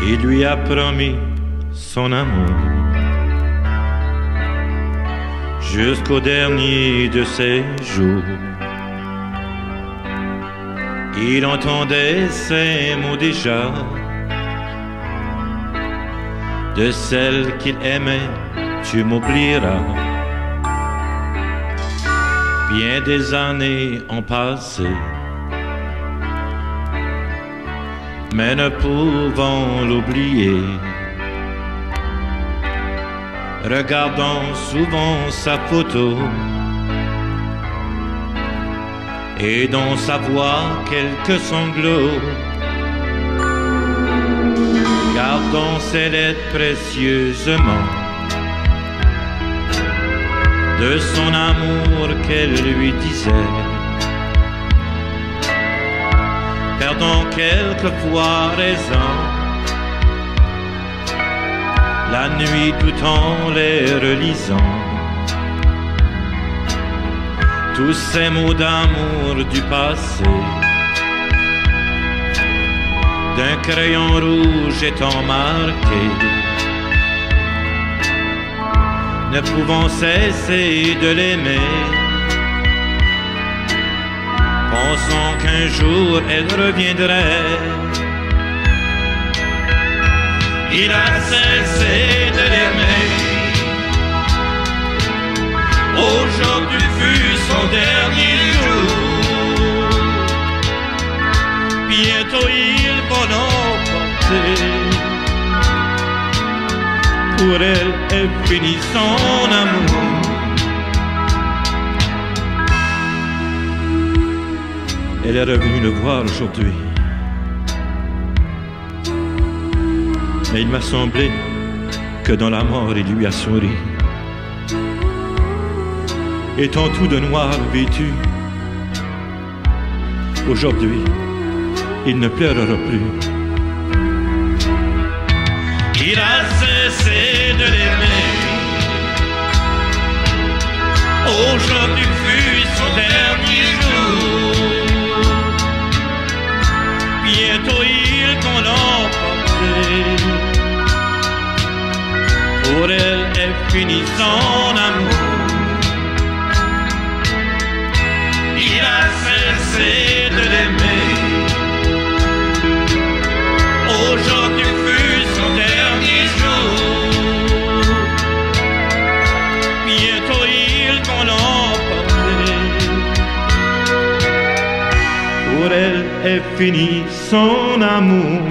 Il lui a promis son amour jusqu'au dernier de ses jours. Il entendait ces mots déjà de celle qu'il aimait, tu m'oublieras. Bien des années ont passé, mais ne pouvons l'oublier. Regardons souvent sa photo et dans sa voix quelques sanglots. Gardons ces lettres précieusement de son amour qu'elle lui disait. Perdons quelquefois raison, la nuit tout en les relisant. Tous ces mots d'amour du passé, d'un crayon rouge étant marqués, ne pouvons cesser de l'aimer, pensant qu'un jour elle reviendrait. Il a cessé de l'aimer, aujourd'hui fut son dernier jour. Bientôt il va l'emporter, pour elle est fini son amour. Elle est revenue le voir aujourd'hui, mais il m'a semblé que dans la mort il lui a souri. Étant tout de noir vêtu, aujourd'hui il ne pleurera plus. Il a cessé de l'aimer, aujourd'hui fut son dernier jour. Bientôt il t'en l'emporter, pour elle est fini son amour. Il a cessé de l'aimer, aujourd'hui fut son dernier jour. Bientôt il t'en l'emporter, pour elle est fini son amour.